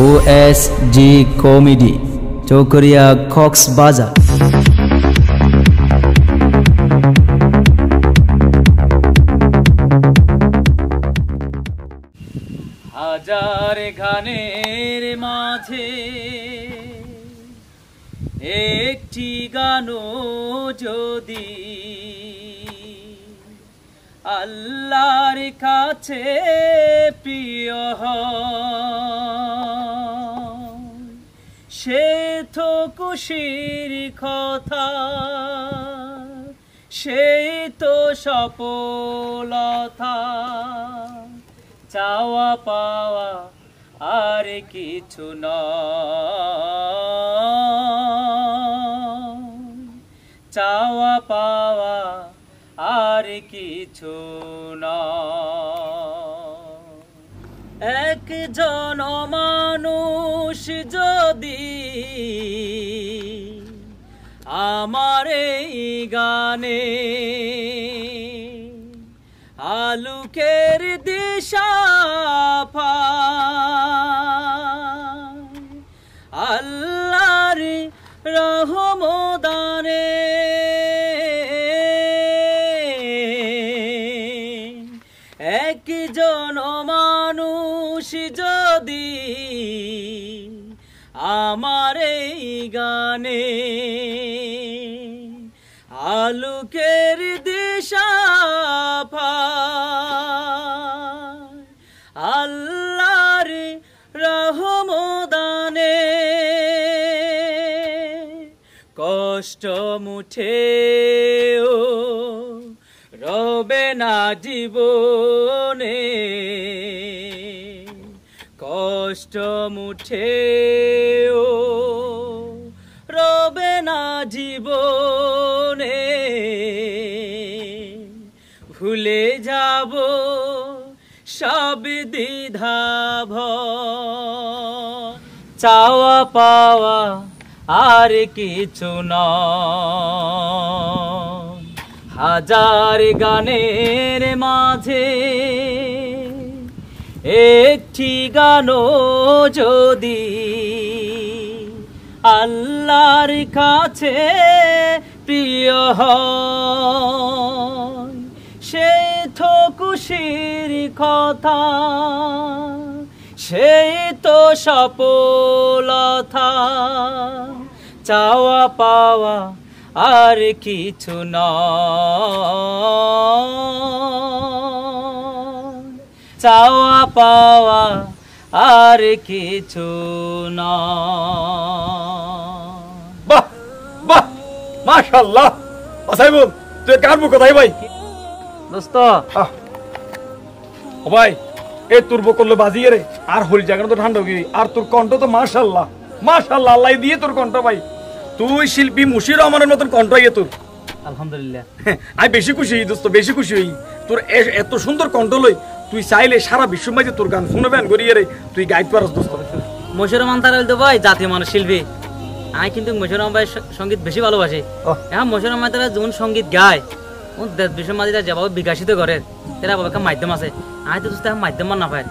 OSG Comedy Chokoriya Coxbazar হাজার গানের মাঝে একটি গানও যদি আল্লাহর কাছে প্রিয় হয়, সে তো খুশির কথা, সেই তো সফলতা। চাওয়া পাওয়া আর কিছু নয়, চাওয়া পাওয়া আর কিছু নয়। একজন মানুষ যদি আমার এই গানে আলোকের দিশা পায়, আল্লাহর রহমদানে একজন মানুষ যদি আমার এই গানে আলোকের দিশা পায়, আল্লাহর রহমদানে কষ্ট মুঠেও রবে না জীবনে, কষ্ট মুঠেও রবে না জীবনে। ভুলে যাব সব দ্বিধাভ, চাওয়া পাওয়া আর কিছু নয়। হাজার গানের মাঝে একটি গানও যদি আল্লাহর কাছে প্রিয় হয়, সেই তো খুশির কথা, সেই তো সফলতা। চাওয়া পাওয়া আর কিছু নয়, চাওয়া পাওয়া আর কিছু নয়। বাহ বাহ, মাশাআল্লাহ। আসাইবুল, তুই কারবো কোথায় ভাই? দোস্ত ও ভাই, এ তোর বকলে বাজিয়ে রে, আর হলি জায়গা তো ঠান্ডা গিয়ে, আর তোর কণ্ঠ তো মাশাআল্লাহ মাশাআল্লাহ, আল্লাহ দিয়ে তোর কণ্ঠ ভাই। তুই শিল্পী মুশির রহমানের মতন কণ্ঠ ইয়ে তোর, আলহামদুলিল্লাহ। আমি বেশি খুশি হই দোস্ত, বেশি খুশি হই। তোর এত সুন্দর কণ্ঠ লই, তুই চাইলে সারা বিশ্ব মাঝে তোর গান শুনবেন করিয়ে রে, তুই গাইতে পারস দোস্ত। মশিউর রহমান তারা তো ভাই জাতীয় মানুষ শিল্পী। আমি কিন্তু মশিউর রহমান ভাই সঙ্গীত বেশি ভালোবাসি। এখন মশিউর রহমান তারা যখন সঙ্গীত গায়, দেশ বিশ্বের মাঝে যেভাবে বিকাশিত করে, তারা একটা মাধ্যম আছে। আমি তো দোস্ত মাধ্যম না পাই।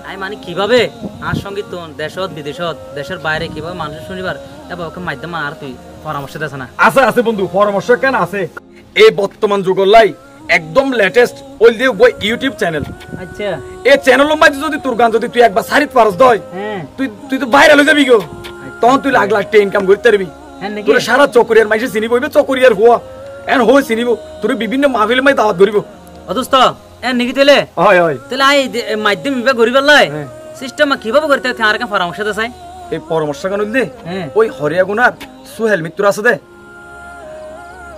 আমি মানে কিভাবে আর সঙ্গীত দেশত বিদেশত দেশের বাইরে কিভাবে মানুষের শুনিবার একটা মাধ্যম আর তুই পরামর্শ দিস না? আছে আছে বন্ধু, পরামর্শ কেন আছে। এই বর্তমান যুগলাই একদম লেটেস্ট ওই যে ইউটিউব চ্যানেল। আচ্ছা, এই চ্যানেলের মাঝে যদি তোর গান যদি তুই একবার সারিত পারস দয়, তুই তো বাইরে হয়ে যাবি গো, তখন তুই লাখ লাখ টাকা ইনকাম করতে পারবি। তোর সারা চকরিয়ার মাইসে চিনিব, চকরিয়ার হুয়া এন হয়ে চিনিব, তোর বিভিন্ন মাহফিলের মাঝে দাওয়াত করিব। অদুস্ত এন নাকি তেলে হয় হয় তাহলে আই মাধ্যম বিভাগ গরিব লাই সিস্টেম কিভাবে করতে আর কেন পরামর্শ দে চাই? এই পরামর্শ কেন দে, ওই হরিয়া গুনার সুহেল মিত্র আছে দে,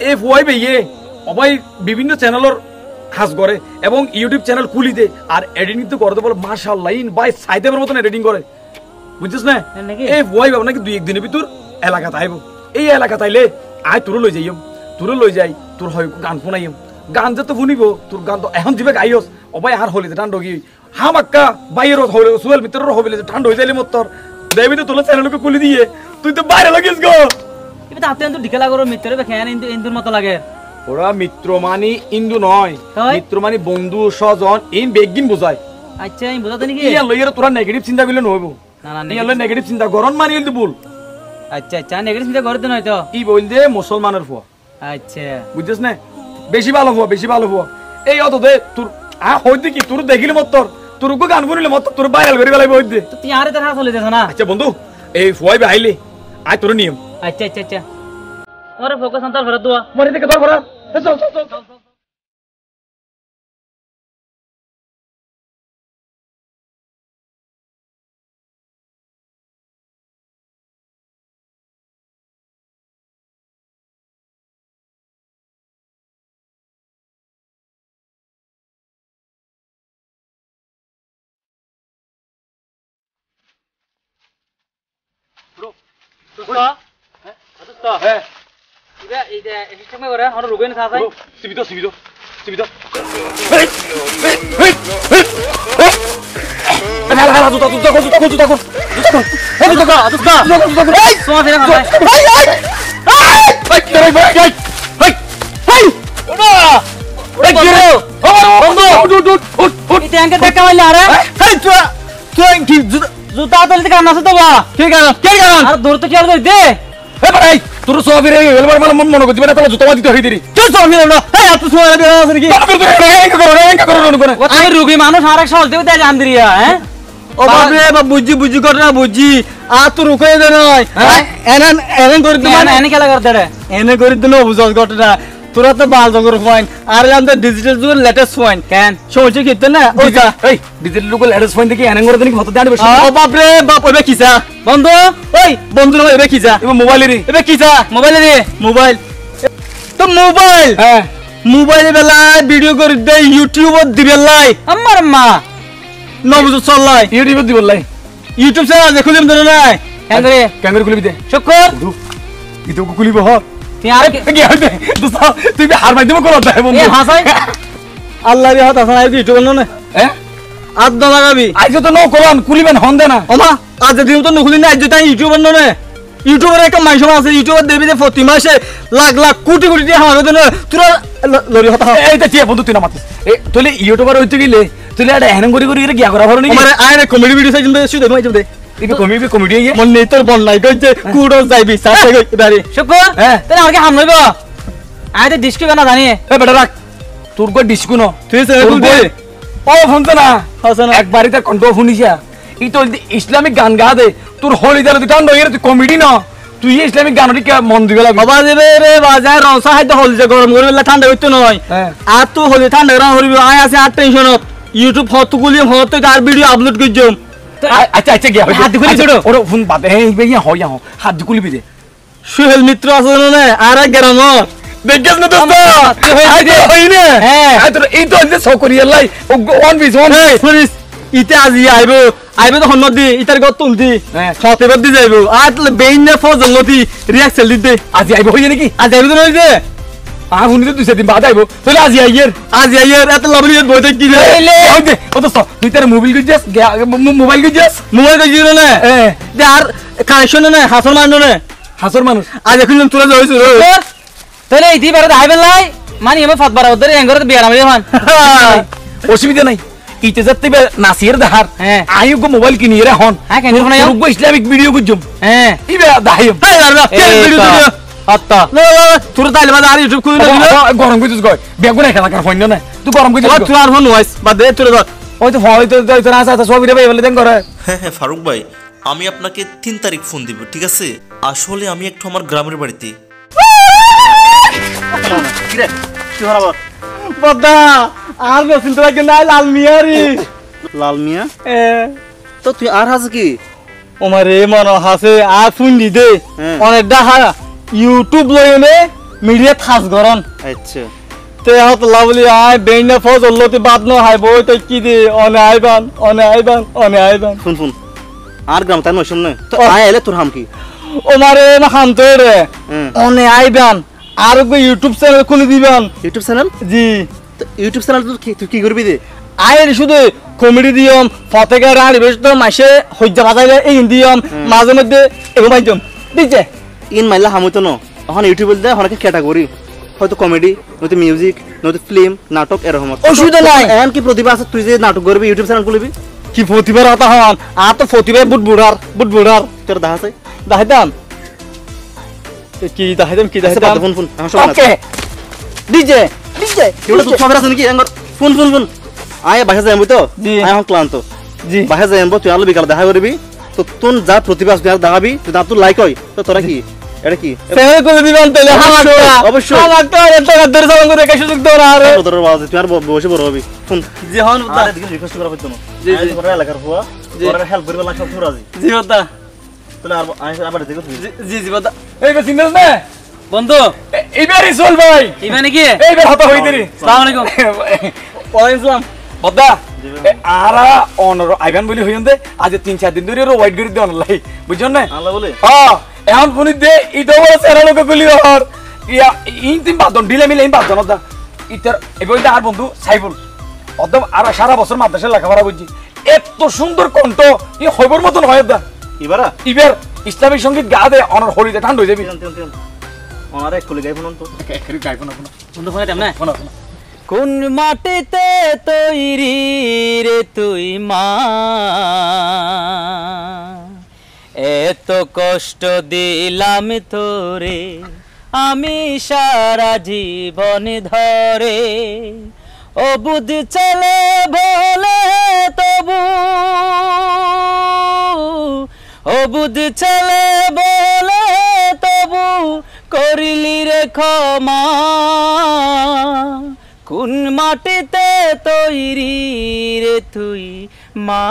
এই ফুয়াই বেয়ে অবাই বিভিন্ন চ্যানেলের হাজ করে এবং ইউটিউব চ্যানেল খুলি দে, আর এডিটিং তো করতে বলে মাশাআল্লাহ ইন বাই সাইদেবের মতন এডিটিং করে, বুঝছিস না? এই ফুয়াই বাবা নাকি 2-1 দিনের ভিতর এলাকাতে আইব। এই এলাকাতে আইলে আয় তোর লই যাইম, তোর লই যাই, তোর হয় গান শোনাইম, গান যে তো শুনিব, তোর গান তো এখন দিবে গাইস অবাই আর হলিতে ঠান্ড গিয়ে হামাক্কা বাইরের সুহেল মিত্রের হবিলে ঠান্ড হয়ে যাইলে মত তোর দেবি তো তোর চ্যানেলকে খুলি দিয়ে তুই তো বাইরে লাগিস গো। তাতে তো ঢিকা লাগো মিত্রে বেখেন ইন্দুর মতো লাগে ওরা মিত্র মানে ইন্দু নয় মিত্র মানে বন্ধু স্বজন ইন বেগিন বোঝায় আচ্ছা আমি বুঝাতে নাকি ইয়া লইয়ার তোরা নেগেটিভ চিন্তা করলে নহইব না না ইয়া লই নেগেটিভ চিন্তা গরম মানে কিন্তু ভুল আচ্ছা আচ্ছা নেগেটিভ চিন্তা করতে নয় তো ই বল দে মুসলমানের ফুয়া আচ্ছা বুঝছিস না বেশি ভালো ফুয়া এই অত দে তোর হইতে কি তোর দেখিলে মত তোর গান শুনিলে মত তোর ভাইরাল করে গেলাই হইতে তো তুই আরে দেখা চলে যাস না আচ্ছা বন্ধু এই ফুয়াই আইলে আয় তোর নিয়ম আচ্ছা আচ্ছা আচ্ছা ওরে ফোকাস আনতার ফেরত দোয়া মরে দেখে তোর ঘোরা চল চল চল জুতা তলিতে কাম আছে তো বা ঠিক আছে আর দূর তো খেয়াল করে দে ভাই তোর সবিরে এলবার মানে মন করতে পারে তাহলে জুতা মাটি হই দিরি তুই সবিরে না এই এত সময় লাগে আছে নাকি আমি রুগী মানুষ আরেক সহজ দেব তাই জান দিরিয়া হ্যাঁ ও বাবা বাবা বুঝি করে না বুঝি আর তো রুকে দে নয় এনন এনন করে দিন এনে খেলা করতে রে এনে করে দিন বুঝছ ঘটনা তোরা তো বাল জগর পয়েন্ট আর আমাদের ডিজিটাল যুগের লেটেস্ট পয়েন্ট কেন সময় কি না ওইটা এই ডিজিটাল যুগের লেটেস্ট পয়েন্ট দেখি এনে করে দিন কত দাঁড়ি বসে ও বাপ রে বাপ ওবে কিসা বন্ধু ওই বন্ধু নয় এবে কিসা এবে মোবাইলেরই এবে কিসা মোবাইলেরই মোবাইল তো মোবাইল হ্যাঁ মোবাইলে বেলা ভিডিও করে দে ইউটিউবত দিবে লাই আমার মা নবুজ চললাই ইউটিউবত দিবে লাই ইউটিউব চ্যানেল আছে খুলিম দেন না ক্যামেরা খুলিবি দে শুকর ইতো খুলিব হ তুই আর কি হইছে তুই হার মাইদিম কোন দাই বন্ধু এ হাসাই আল্লাহ রে হাত হাসাই ইউটিউব না হ্যাঁ আজ না লাগাবি আজ তো নো কোরআন খুলিবেন হন দে না ওমা আজ দিন তো নুখলি না আজ তাই ইউটিউব না ইউটিউবের একটা মাইশো আছে ইউটিউবে দেবি যে প্রতি মাসে লাখ লাখ কোটি কোটি টাকা আমার দেন তোরা লরি হতা এইটা কি বন্ধু তুই না মাতিস এ তুই ইউটিউবার হইতে গেলে তুই এটা হ্যাং করি করি গিয়া করা হলো নি মানে আরে কমেডি ভিডিও সাইজ দে শুধু মাই দে ইবে কমেডি ইয়ে মন নেই তোর বল নাই কইতে কুড়ো যাইবি সাথে কই দাঁড়ি শুকর হ্যাঁ তাহলে আমাকে হাম লইব আইতে ডিস্কো কেন জানি এ বেটা রাখ তোর কো ডিস্কো ন তুই সে দে ও ফোন তো না হাসানা একবারই তা কন্ট্রো শুনিছা ই তো ইসলামিক গান গা দে তোর হলি দালে তুই কান দইরে তুই কমেডি না তুই ইসলামিক গান কি মন দিবে লাগবে বাবা দেবে রে বাজার রসা হাইতে হলি যে গরম করে ঠান্ডা হইতো নয় আর তো হলি ঠান্ডা গরম হইবে আয় আছে আর টেনশন ইউটিউব ফটোগুলি হতো আর ভিডিও আপলোড করজম আচ্ছা আচ্ছা গিয়া হাত খুলি ছোড়ো ওর ফোন বাদে এই বেয়া হইয়া হাত খুলিবি দে সুহেল মিত্র আছে না আর গ্রাম দেখছ না দোস্ত হই না হ্যাঁ এই তো যে সকরিয়া লাই ওয়ান পিস ওয়ান পুলিশ ইতে আজি আইবো তো হন্নত দি ইতার গত তুলদি সাথে বাদ দি যাইবো আর বেইন না ফজল নতি রিঅ্যাকশন দিতে আজি আইবো হই নাকি আজি আইবো তো নই যে আর হুনি তো দুই দিন বাদ আইবো তাহলে আজি আইয়ের এত লাভলি বইতে কি রে ওই দে ও দোস্ত তুই তার মোবাইল গিয়েছিস মোবাইল গিয়েছিস না যে আর কানেকশন না হাসর মানুষ আজ এখন তোরা যাইছিস তাহলে এই দিবারে আইবেন লাই মানে আমি ফাতবার ওদের এঙ্গরে বিয়ার আমি মান অসুবিধা নাই ইতে যাতে নাসির দাহার আইও গো মোবাইল কিনি রে হন হ্যাঁ কেন না রুগো ইসলামিক ভিডিও গুজম হ্যাঁ ইবে দাহিম এই লারা ভিডিও আত্তা তোর তাইলে বাদ আর ইউটিউব খুলি না গরম কইছিস গয় বেগুনা খেলা কর হইন না তুই গরম কইছিস তুই আর হন ওয়াইস বাদ দে তোর ওই তো হয়তো তোর আসা তো সবই রে ভাই বলে দেন করে হ্যাঁ হ্যাঁ ফারুক ভাই আমি আপনাকে 3 তারিখ ফোন দিব ঠিক আছে আসলে আমি একটু আমার গ্রামের বাড়িতে কি রে কি হলো বদা আর নসিন তোরা কি নাই লাল মিয়ারি লাল মিয়া তো তুই আর হাস কি ওমারে মন হাসে আর ফোন দি দে অনেক ডাহা ইউটিউব লইনে মিডিয়া থাস গরন আচ্ছা তে হাত লাভলি আই বেইনা ফজলতে বাদ ন হাই বই তো কি দে অনে আইবান শুন আর গ্রাম তাই নইছন না তো আই এলে তোর হাম কি ওমারে না খান তো রে অনে আইবান আর গো ইউটিউব চ্যানেল খুলে দিবেন ইউটিউব চ্যানেল জি তো ইউটিউব চ্যানেল তুই কি করবি দে আইর শুধু কমেডি দিয়ম ফতেকা রানি বেশ তো মাসে হজ্জা বাজাইলে এই দিয়ম মাঝে মধ্যে এগো বাইজম দিছে ইন মাইলা হামুতো ন এখন ইউটিউবে দেয় অনেক ক্যাটাগরি, হয়তো কমেডি, নয়তো মিউজিক, নয়তো ফিল্ম, নাটক এরকম। অসুবিধা নাই। এখন কি প্রতিভা আছে তুই যে নাটক করবি ইউটিউব চ্যানেল খুলবি? কি প্রতিবার হতা হন আর তো প্রতিবার বুটবুড়ার তোর দেখা আছে? দাহিদাম কি দাহিদাম ফোন ফোন এখন সব ওকে ডিজে কেউটা তুই সবের আছে নাকি? ফোন ফোন ফোন আয় বাসা যাই তো জি। আয় এখন ক্লান্ত জি বাসা যাই তুই আলো বিকাল দেখা করবি তো তোর যা প্রতিভা আছে দেখাবি তুই তোর লাইক হয় তো তোরা কি এটা কি ফেভার করে দিবেন তাহলে অবশ্যই। আমার তো এত ধরে সালাম করে কে সুযোগ দাও না আরে তোর বাজে তুই আর বসে বড় হবি ফোন জি হন আর এদিকে রিকোয়েস্ট করা হইতো না জি, জি। তোর এলাকার হুয়া তোর হেল্প করবে না সব তোর রাজি জি বদা তাহলে আর আবার দেখো তুই জি বদা এইবার চিন্তাস না বন্ধু এইবারই চল ভাই ইবা নাকি এইবার হতা হইতে রে সালাম আলাইকুম ওয়ালাইকুম বদ্দা আরা অনর আইবান বলি হইন দে আজ 3-4 দিন ধরে ওয়াইট গরি দে অনলাই বুঝছন না আল্লাহ বলে হ্যাঁ এখন ফোন দে ইতো বড় সেরা লোক গুলি হর ইয়া ইন তিন বাদন ডিলে মিলে ইন বাদন দা ইতার এবই দা আর বন্ধু সাইফুল অদম আর সারা বছর মাদ্রাসা লেখাপড়া বুঝছি এত সুন্দর কণ্ঠ ই হইবর মতন হয় দা এবারা ইবার ইসলামিক সঙ্গীত গা দে অনর হলিতে ঠান্ডা হয়ে যাবি ওনারে একটু গাই ফোন তো একরি গাইবো না বন্ধু ফোনে টাইম না শোনা কোন মাটিতে তৈরি রে তুই মা এত কষ্ট দিলাম তোরে আমি সারা জীবন ধরে ও বুধ চলে বলে তবু ও বুধ চলে বলে তবু করিলি রে ক্ষমা কোন মাটিতে তৈরি রে তুই মা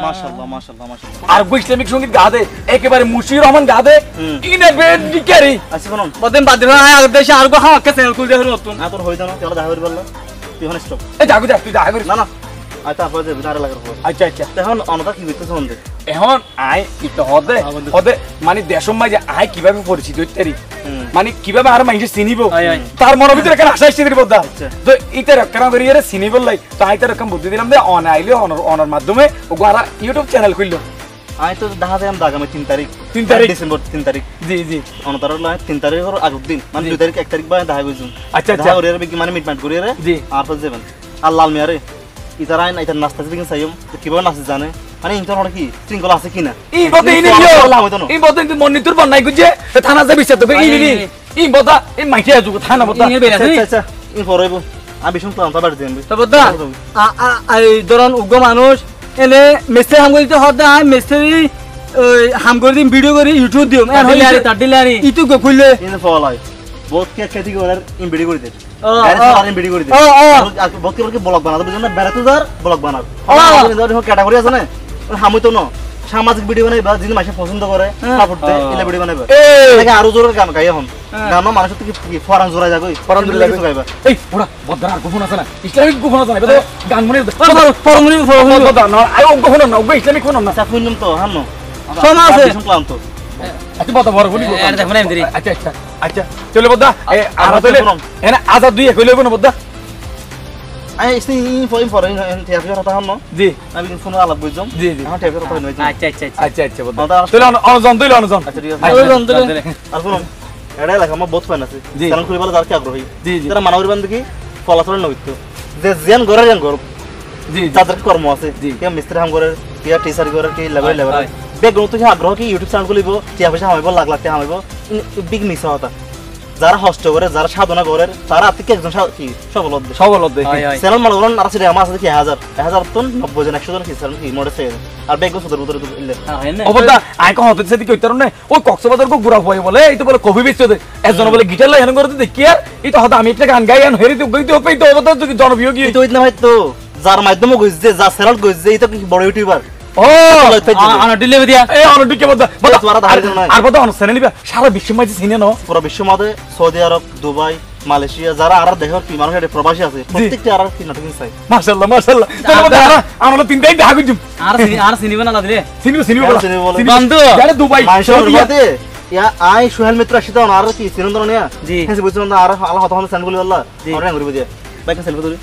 মাশাআল্লাহ মাশাআল্লাহ মাশাআল্লাহ আর ইসলামিক সঙ্গীত গা দে একেবারে মুশির রহমান গা দে ইনে বেড ডিকারি আচ্ছা কোন বদেন বাদ দিবা আর দেশে আর গো হাওয়া কে চ্যানেল খুল দেহ নতুন না তোর হইতো না তাহলে দেখা করবি বললা তুই এখন স্টপ এ যাগু যা তুই দেখা করিস না না আই তারপর যে বিনারে লাগার পর আচ্ছা আচ্ছা এখন অনতা কি হইতেছে মন দে এখন আই ইতো হদে হদে মানে দেশম মাঝে আই কিভাবে পরিচিত হইতারি মানে কিভাবে আর মানুষ চিনিব তার মনের ভিতরে কেন আশা আসছে বদা তো ইতার কেন করি এর চিনিব লাই তো আই তার রকম বুদ্ধি দিলাম দে অন আইলে অনর মাধ্যমে ও গোরা ইউটিউব চ্যানেল খুললো আই তো দেখা যায় আমরা আগামী 3 তারিখ 3 তারিখ ডিসেম্বর 3 তারিখ জি জি অনতার লাই 3 তারিখের আগের দিন মানে 2 তারিখ 1 তারিখ বা দেখা হইছুন আচ্ছা আচ্ছা দেখা করে কি মানে মিটমাইট করে রে জি আর তো যাবেন আর লাল মিয়ারে ইতার আইন ইতার নাস্তা দিন চাইম তো কিভাবে নাচে জানে মানে ইনতর হল কি শৃঙ্খলা আছে কিনা ই বদে ইনি ই বদে মনিটর বনাই গুজে থানা যাবি সে তো ই বদা ই মাইকে আজু থানা বদা আচ্ছা আচ্ছা ইন ফরইব আমি শুন প্লান তাবার দেন তো বদা এই ধরন উগ্র মানুষ এনে মেসে হাম করিতে হদা মেসেরি হাম করি দিম ভিডিও করি ইউটিউব দিম এন হইলে তার দিলারি ইতু গো খুললে ইন ফলাই বহুত কে খেতি করে ইন ভিডিও করে দে ও, গাড়ি ও। সারা ইন ভিডিও করে দে ও, ও। বহুত কে ব্লগ বানাতে বুঝছেন না বেড়াতে যার ব্লগ বানার ক্যাটাগরি আছে না হামই তো না সামাজিক ভিডিও বানাই বা যিনি মাসে পছন্দ করে সাপোর্ট দেয় ইলা ভিডিও বানাইবা লাগে আরো জোরে গান গাই এখন গান মানুষ তো কি ফরান জোড়া যাগই ফরান জোড়া যাগই। গাইবা এই পুরা বদরা আর গোপন আছে না ইসলামিক গোপন আছে না বদে গান মনে ফরমুলি বদা না আই ও গোপন না ও ইসলামিক কোন না আচ্ছা শুনলাম তো হান্ন শোনা আছে। প্লান তো আচ্ছা বদা বড় বলি এর দেখুন এমনি আচ্ছা আচ্ছা আচ্ছা চলে বদা এ আর আচ্ছা, তাহলে শুনুন। এনা আজাদ দুই কইলে না বদা আই ইসনি ইন ফরেন টিয়াফির কথা হান্ন জি আমি ফোন আলাপ বুঝছম জি জি এখন টিয়াফির কথা নয় আচ্ছা আচ্ছা আচ্ছা আচ্ছা আচ্ছা বদা বদা তাহলে অনজন তুইলে অনজন আচ্ছা ঠিক আছে আচ্ছা, আর শুনুন এটা লেখা আমার বহুত ফান আছে জি। চ্যানেল খুলে বলে যার কি আগ্রহী জি, জি। যারা মানবী বান্ধব কি ফলাফল নইতো যে জেন গরে জেন গর জি জি যাদের কর্ম আছে জি। কে মিস্ত্রি হাম করে কে টিচার করে কে লেবার লেবার হয়। বেগুন তো আগ্রহ কি ইউটিউব চ্যানেল খুলিব টিয়া পয়সা হামাইব লাখ লাখ টাকা হামাইব বিগ মিস হতা যারা হস্ত করে যারা সাধনা করে তারা আত্মিক একজন কি সফল হবে সবল হতে হয় হয় চ্যানেল মানুষ আর আছে আমার আছে কি 1000 তো 90 জন 100 জন কি চ্যানেল কি মোড়ে চাই আর বেগুন সুদের উত্তর ইলে হয় না অবদা আই কম হতে সেদিকে কইতার না ওই কক্সবাজার কো গুড়া হই বলে এই তো বলে কবি বেচতে দে একজন বলে গিটার লাই হেন করে দেখি আর এই তো হতা আমি একটা গান গাই আন হেরি তো গইতে হই তো অবদা যদি জনপ্রিয় কি তো ইতনা হয় তো যার মাধ্যমে গইছে যা চ্যানেল গইছে এই তো কি বড় ইউটিউবার ও আনা ডিলিভারি দিয়া এই অনটি কে বদা বদা তোমার ধারে দিন নাই। আর বদা অন চ্যানেল নিবা সারা বিশ্ব মাঝে চিনে ন পুরো বিশ্ব মধ্যে সৌদি আরব দুবাই মালয়েশিয়া যারা আর দেখো কি মানুষ এটা প্রবাসী আছে প্রত্যেকটা আর কি নাটক চাই মাশাআল্লাহ মাশাআল্লাহ চলো বদা আমরা তিনটাই দেখা কইছুম আর সিনিবা না দিলে সিনিও সিনিও কেন বলা চিনিব বলে? বন্ধু যারে দুবাই মানুষের সৌদি মধ্যে ইয়া আই সোহেল মিত্র আসিত আর কি সিনন্দর নিয়া জি। হ্যাঁ বুঝছেন না আর আল্লাহ হত হত চ্যানেল বলি আল্লাহ জি। আর রঙ করে দিয়া বাইক সেলফি তুলি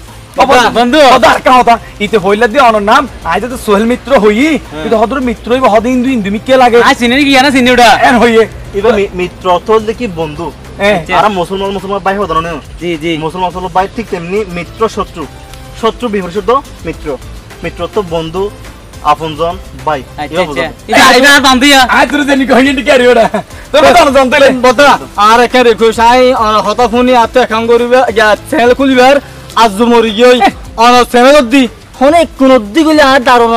বন্ধু ওদার কথা ইতে হইলা দি অনর নাম আইতে তো সোহেল মিত্র হই কিন্তু হদর মিত্র হইব হদ হিন্দু হিন্দু মিকে লাগে আই চিনি কি জানা চিনি ওটা এন হইয়ে এবার মিত্র অর্থ হচ্ছে কি বন্ধু আচ্ছা। আর মুসলমান ভাই হতো না জি জি মুসলমান ভাই ঠিক তেমনি মিত্র শত্রু বিপরীত মিত্র তো বন্ধু আপনজন ভাই আচ্ছা আচ্ছা এটা আর বান্ধিয়া আই তোর জানি কহিনি টি ক্যারি ওটা তোর তো জানতেলে বতা আর একে রেখো সাই হতা ফোনি আতে কাম করিবে চ্যানেল খুলিবার আজ মরি গই অন চ্যানেল দি ফোনে কোন দি গলি আর দারুণ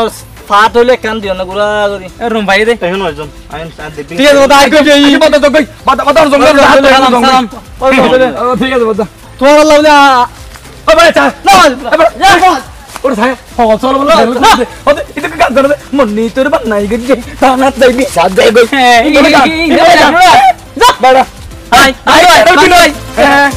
ফাট হইলে কান দিও না গুলা করি রুম ভাই দে এখন একজন আইন দেখবি ঠিক আছে বতা আইকো যাই বদা তো কই বদা জঙ্গল সালাম ঠিক আছে বদা তোমার লাগলে ও ভাই চা না ওরে ভাই ও চল বল ওতে এটা কাজ করে মন্নি তোর বানাই গেছে তানা যাইবি সাদ যাই গই হ্যাঁ যা বড়া আই আই হ্যাঁ